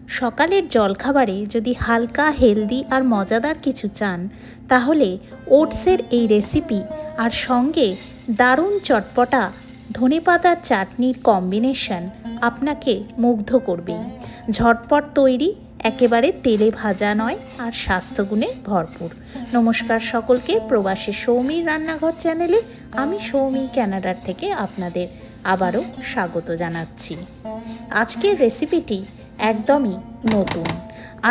সকালের জলখাবারে যদি হালকা হেলদি আর মজাদার কিছু চান তাহলে ওটসের এই রেসিপি আর সঙ্গে দারুণ চটপটা ধনেপাতার চাটনির কম্বিনেশন আপনাকে মুগ্ধ করবেই। ঝটপট তৈরি, একেবারে তেলে ভাজা নয় আর স্বাস্থ্যগুণে ভরপুর। নমস্কার সকলকে, প্রবাসী সৌমির রান্নাঘর চ্যানেলে আমি সৌমি কানাডার থেকে আপনাদের আবারও স্বাগত জানাচ্ছি। আজকের রেসিপিটি একদমই নতুন।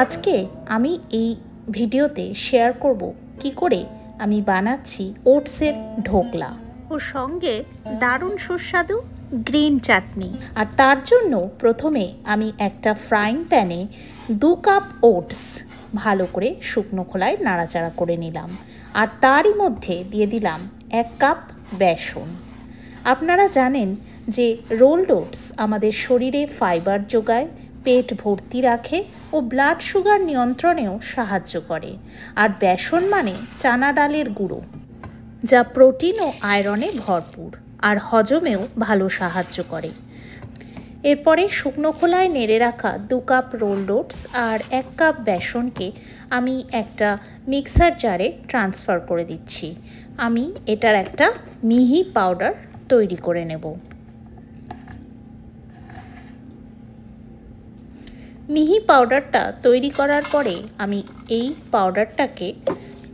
আজকে আমি এই ভিডিওতে শেয়ার করব কি করে আমি বানাচ্ছি ওটসের ঢোকলা ও সঙ্গে দারুণ সুস্বাদু গ্রিন চাটনি। আর তার জন্য প্রথমে আমি একটা ফ্রাইং প্যানে 2 কাপ ওটস ভালো করে শুকনো খোলায় নাড়াচাড়া করে নিলাম। আর তারই মধ্যে দিয়ে দিলাম 1 কাপ বেসন। আপনারা জানেন যে রোলড ওটস আমাদের শরীরে ফাইবার যোগায়, পেট ভর্তি রাখে ও ব্লাড সুগার নিয়ন্ত্রণেও সাহায্য করে। আর বেসন মানে চানা ডালের গুঁড়ো, যা প্রোটিন ও আয়রনে ভরপুর আর হজমেও ভালো সাহায্য করে। এরপরে শুকনো খোলায় নেড়ে রাখা 2 কাপ রোলড ওটস আর 1 কাপ বেসনকে আমি একটা মিক্সার জারে ট্রান্সফার করে দিচ্ছি। আমি এটার একটা মিহি পাউডার তৈরি করে নেব। মিহি পাউডারটা তৈরি করার পরে আমি এই পাউডারটাকে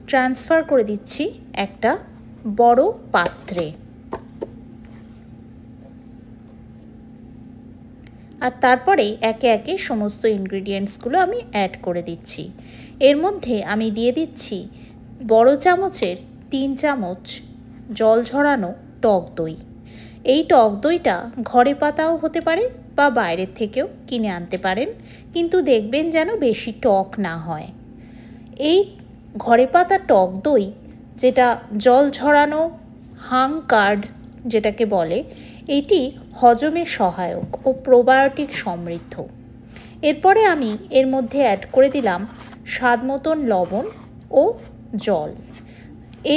ট্রান্সফার করে দিচ্ছি একটা বড় পাত্রে। আর তারপরে একে একে সমস্ত ইনগ্রিডিয়েন্টসগুলো আমি অ্যাড করে দিচ্ছি। এর মধ্যে আমি দিয়ে দিচ্ছি বড় চামচের 3 চামচ জল ঝরানো টক দই। এই টক দইটা ঘরে পাতাও হতে পারে বা বাইরের থেকেও কিনে আনতে পারেন, কিন্তু দেখবেন যেন বেশি টক না হয়। এই ঘরে পাতা টক দই, যেটা জল ঝরানো হাং কার্ড যেটাকে বলে, এটি হজমে সহায়ক ও প্রোবায়োটিক সমৃদ্ধ। এরপরে আমি এর মধ্যে অ্যাড করে দিলাম স্বাদ মতন লবণ ও জল।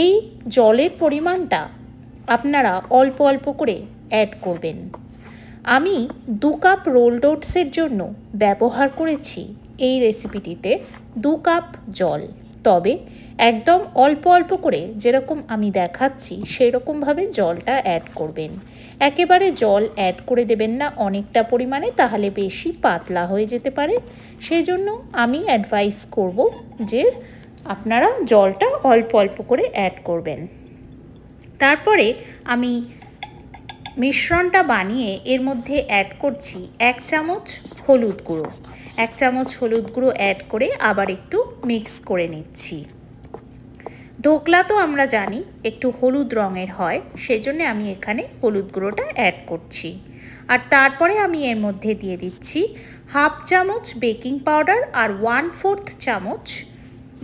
এই জলের পরিমাণটা আপনারা অল্প অল্প করে অ্যাড করবেন। আমি 2 কাপ রোলড ওটসের জন্য ব্যবহার করেছি এই রেসিপিটিতে 2 কাপ জল। তবে একদম অল্প অল্প করে, যেরকম আমি দেখাচ্ছি সেই রকমভাবে জলটা অ্যাড করবেন। একেবারে জল অ্যাড করে দেবেন না অনেকটা পরিমাণে, তাহলে বেশি পাতলা হয়ে যেতে পারে। সেই জন্য আমি অ্যাডভাইস করব যে আপনারা জলটা অল্প অল্প করে অ্যাড করবেন। তারপরে আমি মিশ্রণটা বানিয়ে এর মধ্যে অ্যাড করছি 1 চামচ হলুদ গুঁড়ো। 1 চামচ হলুদ গুঁড়ো অ্যাড করে আবার একটু মিক্স করে নিচ্ছি। ঢোকলা তো আমরা জানি একটু হলুদ রঙের হয়, সেজন্য আমি এখানে হলুদ গুঁড়োটা অ্যাড করছি। আর তারপরে আমি এর মধ্যে দিয়ে দিচ্ছি 1/2 চামচ বেকিং পাউডার আর 1/4 চামচ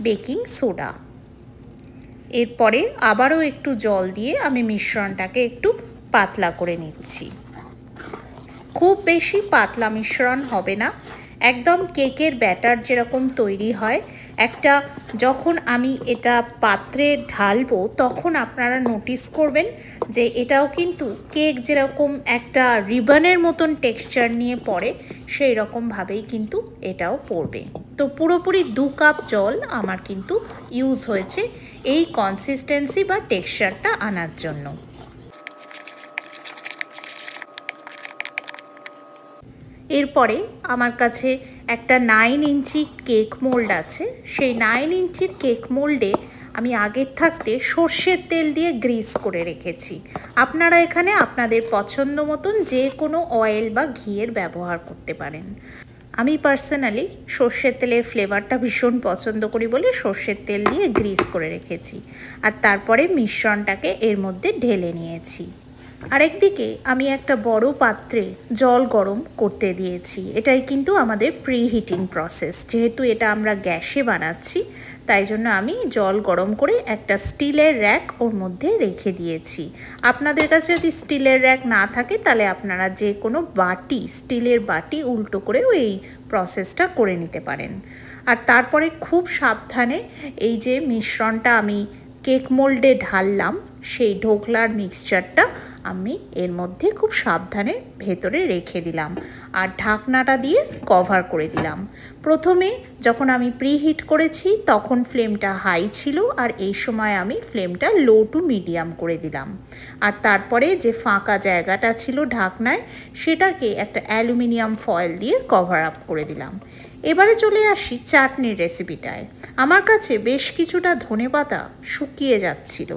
বেকিং সোডা। এরপরে আবারও একটু জল দিয়ে আমি মিশ্রণটাকে একটু পাতলা করে নিচ্ছি। খুব বেশি পাতলা মিশ্রণ হবে না, একদম কেকের ব্যাটার যেরকম তৈরি হয়। যখন আমি এটা পাত্রে ঢালবো তখন আপনারা নোটিস করবেন যে এটাও কিন্তু কেক যেরকম একটা রিবনের মতন টেক্সচার নিয়ে পড়ে, সেই রকমভাবেই কিন্তু এটাও পড়বে। তো পুরোপুরি 2 কাপ জল আমার কিন্তু ইউজ হয়েছে এই কনসিস্টেন্সি বা টেক্সচারটা আনার জন্য। এরপরে আমার কাছে একটা 9 ইঞ্চি কেক মোল্ড আছে। সেই 9 ইঞ্চির কেক মোল্ডে আমি আগের থাকতে সর্ষের তেল দিয়ে গ্রিস করে রেখেছি। আপনারা এখানে আপনাদের পছন্দ মতন যে কোনো অয়েল বা ঘিয়ের ব্যবহার করতে পারেন। আমি পার্সোনালি সর্ষের তেলের ফ্লেভারটা ভীষণ পছন্দ করি বলে সর্ষের তেল দিয়ে গ্রিস করে রেখেছি। আর তারপরে মিশ্রণটাকে এর মধ্যে ঢেলে নিয়েছি। আরেকদিকে আমি একটা বড় পাত্রে জল গরম করতে দিয়েছি। এটাই কিন্তু আমাদের প্রি হিটিং প্রসেস। যেহেতু এটা আমরা গ্যাসে বানাচ্ছি, তাই জন্য আমি জল গরম করে একটা স্টিলের র্যাক ওর মধ্যে রেখে দিয়েছি। আপনাদের কাছে যদি স্টিলের র্যাক না থাকে তাহলে আপনারা যে কোনো বাটি, স্টিলের বাটি উল্টো করেও এই প্রসেসটা করে নিতে পারেন। আর তারপরে খুব সাবধানে এই যে মিশ্রণটা আমি কেক মোল্ডে ঢাললাম, সেই ঢোকলার মিক্সচারটা আমি এর মধ্যে খুব সাবধানে ভেতরে রেখে দিলাম আর ঢাকনাটা দিয়ে কভার করে দিলাম। প্রথমে যখন আমি প্রিহিট করেছি তখন ফ্লেমটা হাই ছিল, আর এই সময় আমি ফ্লেমটা লো টু মিডিয়াম করে দিলাম। আর তারপরে যে ফাঁকা জায়গাটা ছিল ঢাকনায়, সেটাকে একটা অ্যালুমিনিয়াম ফয়েল দিয়ে কভার আপ করে দিলাম। এবারে চলে আসি চাটনির রেসিপিটায়। আমার কাছে বেশ কিছুটা ধনেপাতা শুকিয়ে যাচ্ছিল,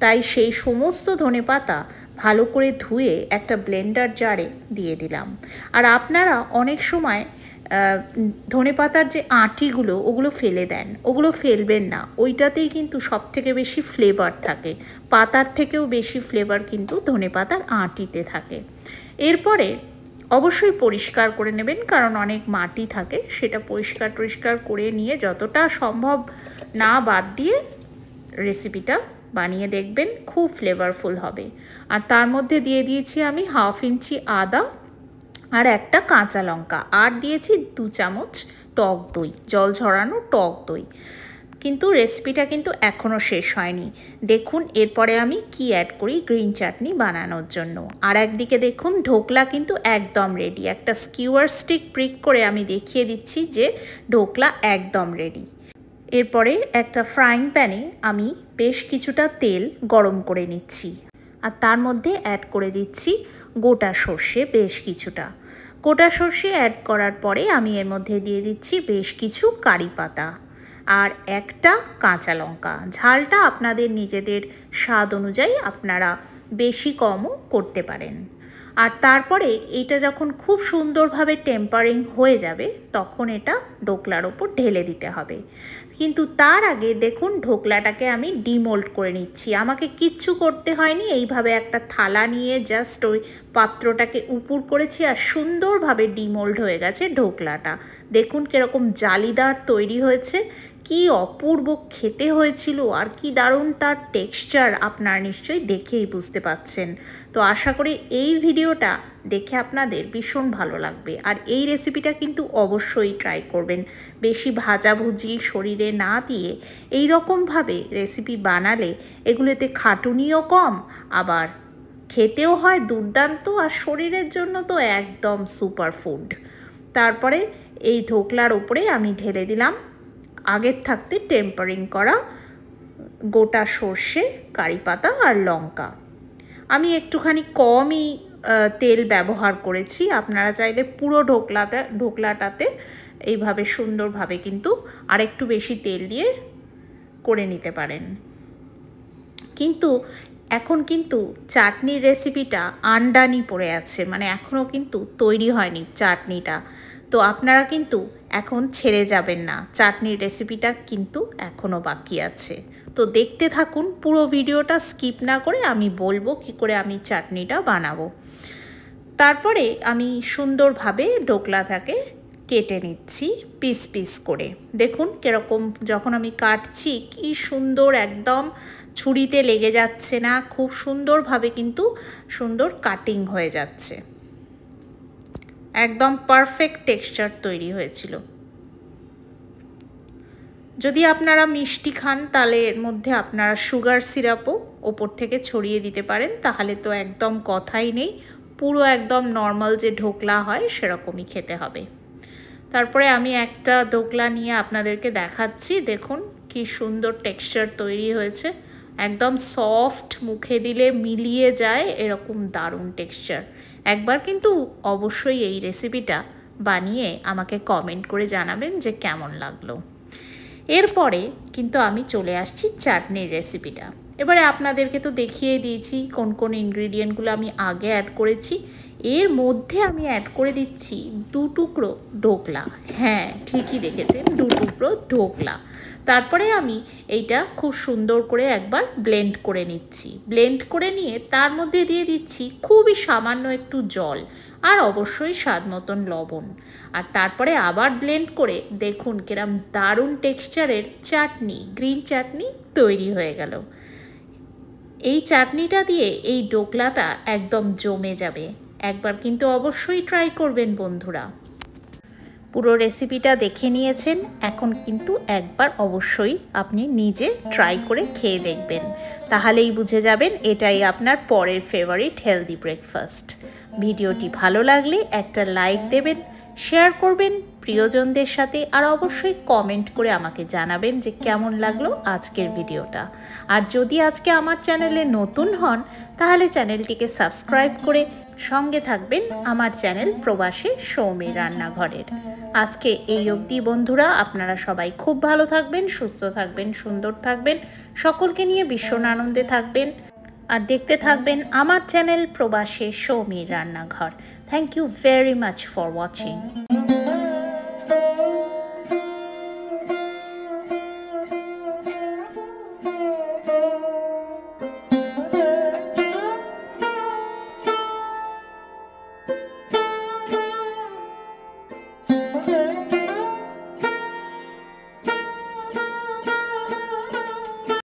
তাই সেই সমস্ত ধনেপাতা ভালো করে ধুয়ে একটা ব্লেন্ডার জারে দিয়ে দিলাম। আর আপনারা অনেক সময় ধনেপাতার যে আঁটিগুলো ওগুলো ফেলে দেন, ওগুলো ফেলবেন না, ওইটাতেই কিন্তু সবথেকে বেশি ফ্লেভার থাকে। পাতার থেকেও বেশি ফ্লেভার কিন্তু ধনেপাতার আঁটিতে থাকে। এরপরে অবশ্যই পরিষ্কার করে নেবেন, কারণ অনেক মাটি থাকে, সেটা পরিষ্কার করে নিয়ে যতটা সম্ভব না বাদ দিয়ে রেসিপিটা বানিয়ে দেখবেন, খুব ফ্লেভারফুল হবে। আর তার মধ্যে দিয়ে দিয়েছি আমি 1/2 ইঞ্চি আদা আর একটা কাঁচা লঙ্কা, আর দিয়েছি 2 চামচ টক দই, জল ঝরানো টক দই। কিন্তু রেসিপিটা কিন্তু এখনও শেষ হয়নি। দেখুন এরপরে আমি কি অ্যাড করি গ্রিন চাটনি বানানোর জন্য। আর একদিকে দেখুন ঢোকলা কিন্তু একদম রেডি। একটা স্কিউয়ার স্টিক প্রিক করে আমি দেখিয়ে দিচ্ছি যে ঢোকলা একদম রেডি। এরপরে একটা ফ্রাইং প্যানে আমি বেশ কিছুটা তেল গরম করে নিচ্ছি, আর তার মধ্যে অ্যাড করে দিচ্ছি গোটা সর্ষে বেশ কিছুটা। গোটা সর্ষে অ্যাড করার পরে আমি এর মধ্যে দিয়ে দিচ্ছি বেশ কিছু কারি পাতা আর একটা কাঁচা লঙ্কা। ঝালটা আপনাদের নিজেদের স্বাদ অনুযায়ী আপনারা বেশি কমও করতে পারেন। আর তারপরে এটা যখন খুব সুন্দরভাবে টেম্পারিং হয়ে যাবে তখন এটা ঢোকলার ওপর ঢেলে দিতে হবে। কিন্তু তার আগে দেখুন ঢোকলাটাকে আমি ডিমোল্ড করে নিচ্ছি। আমাকে কিচ্ছু করতে হয়নি, এইভাবে একটা থালা নিয়ে জাস্ট ওই পাত্রটাকে উপর করেছি আর সুন্দরভাবে ডিমোল্ড হয়ে গেছে ঢোকলাটা। দেখুন কীরকম জালিদার তৈরি হয়েছে, কি অপূর্ব খেতে হয়েছিল আর কি দারুণ তার টেক্সচার, আপনারা নিশ্চয়ই দেখেই বুঝতে পাচ্ছেন। তো আশা করি এই ভিডিওটা দেখে আপনাদের ভীষণ ভালো লাগবে। আর এই রেসিপিটা কিন্তু অবশ্যই ট্রাই করবেন। বেশি ভাজাভুজি শরীরে না দিয়ে এই রকমভাবে রেসিপি বানালে এগুলোতে খাটুনিও কম, আবার খেতেও হয় দুর্দান্ত, আর শরীরের জন্য তো একদম সুপার ফুড। তারপরে এই ঢোকলার ওপরে আমি ঢেলে দিলাম আগের থাকতে টেম্পারিং করা গোটা সর্ষে, কারি পাতা আর লঙ্কা। আমি একটুখানি কমই তেল ব্যবহার করেছি, আপনারা চাইলে পুরো ঢোকলাটাতে এইভাবে সুন্দরভাবে কিন্তু আরেকটু বেশি তেল দিয়ে করে নিতে পারেন। কিন্তু এখন কিন্তু চাটনির রেসিপিটা আনডানি পড়ে আছে, মানে এখনও কিন্তু তৈরি হয়নি চাটনিটা। তো আপনারা কিন্তু এখন ছেড়ে যাবেন না, চাটনির রেসিপিটা কিন্তু এখনও বাকি আছে। তো দেখতে থাকুন পুরো ভিডিওটা স্কিপ না করে, আমি বলবো কি করে আমি চাটনিটা বানাবো। তারপরে আমি সুন্দরভাবে ঢোকলাটাকে কেটে নিচ্ছি পিস পিস করে। দেখুন কীরকম যখন আমি কাটছি কি সুন্দর, একদম ছুরিতে লেগে যাচ্ছে না, খুব সুন্দরভাবে কিন্তু সুন্দর কাটিং হয়ে যাচ্ছে, একদম পারফেক্ট টেক্সচার তৈরি হয়েছিল। যদি আপনারা মিষ্টি খান তাহলে এর মধ্যে আপনারা সুগার সিরাপও ওপর থেকে ছড়িয়ে দিতে পারেন, তাহলে তো একদম কথাই নেই, পুরো একদম নর্মাল যে ঢোকলা হয় সেরকমই খেতে হবে। তারপরে আমি একটা ঢোকলা নিয়ে আপনাদেরকে দেখাচ্ছি। দেখুন কি সুন্দর টেক্সচার তৈরি হয়েছে, একদম সফট, মুখে দিলে মিলিয়ে যায় এরকম দারুণ টেক্সচার। একবার কিন্তু অবশ্যই এই রেসিপিটা বানিয়ে আমাকে কমেন্ট করে জানাবেন যে কেমন লাগলো। এরপরে কিন্তু আমি চলে আসছি চাটনির রেসিপিটা। এবারে আপনাদেরকে তো দেখিয়ে দিয়েছি কোন কোন ইনগ্রিডিয়েন্টগুলো আমি আগে অ্যাড করেছি। এর মধ্যে আমি অ্যাড করে দিচ্ছি 2 টুকরো ঢোকলা। হ্যাঁ, ঠিকই দেখেছেন, 2 টুকরো ঢোকলা। তারপরে আমি এইটা খুব সুন্দর করে একবার ব্লেন্ড করে নিচ্ছি। ব্লেন্ড করে নিয়ে তার মধ্যে দিয়ে দিচ্ছি খুবই সামান্য একটু জল আর অবশ্যই স্বাদ মতন লবণ। আর তারপরে আবার ব্লেন্ড করে দেখুন কিরম দারুণ টেক্সচারের চাটনি, গ্রিন চাটনি তৈরি হয়ে গেল। এই চাটনিটা দিয়ে এই ঢোকলাটা একদম জমে যাবে। একবার কিন্তু অবশ্যই ট্রাই করবেন বন্ধুরা। পুরো রেসিপিটা দেখে নিয়েছেন, এখন কিন্তু একবার অবশ্যই আপনি নিজে ট্রাই করে খেয়ে দেখবেন, তাহলেই বুঝে যাবেন এটাই আপনার পরের ফেভারিট হেলদি ব্রেকফাস্ট। ভিডিওটি ভালো লাগলে একটা লাইক দেবেন, শেয়ার করবেন প্রিয়জনদের সাথে, আর অবশ্যই কমেন্ট করে আমাকে জানাবেন যে কেমন লাগলো আজকের ভিডিওটা। আর যদি আজকে আমার চ্যানেলে নতুন হন তাহলে চ্যানেলটিকে সাবস্ক্রাইব করে সঙ্গে থাকবেন আমার চ্যানেল প্রবাসী সৌমির রান্নাঘরের। আজকে এই অবধি বন্ধুরা, আপনারা সবাই খুব ভালো থাকবেন, সুস্থ থাকবেন, সুন্দর থাকবেন, সকলকে নিয়ে ভীষণ আনন্দে থাকবেন, আর দেখতে থাকবেন আমার চ্যানেল প্রবাসী সৌমির রান্নাঘর। Thank you very much for watching.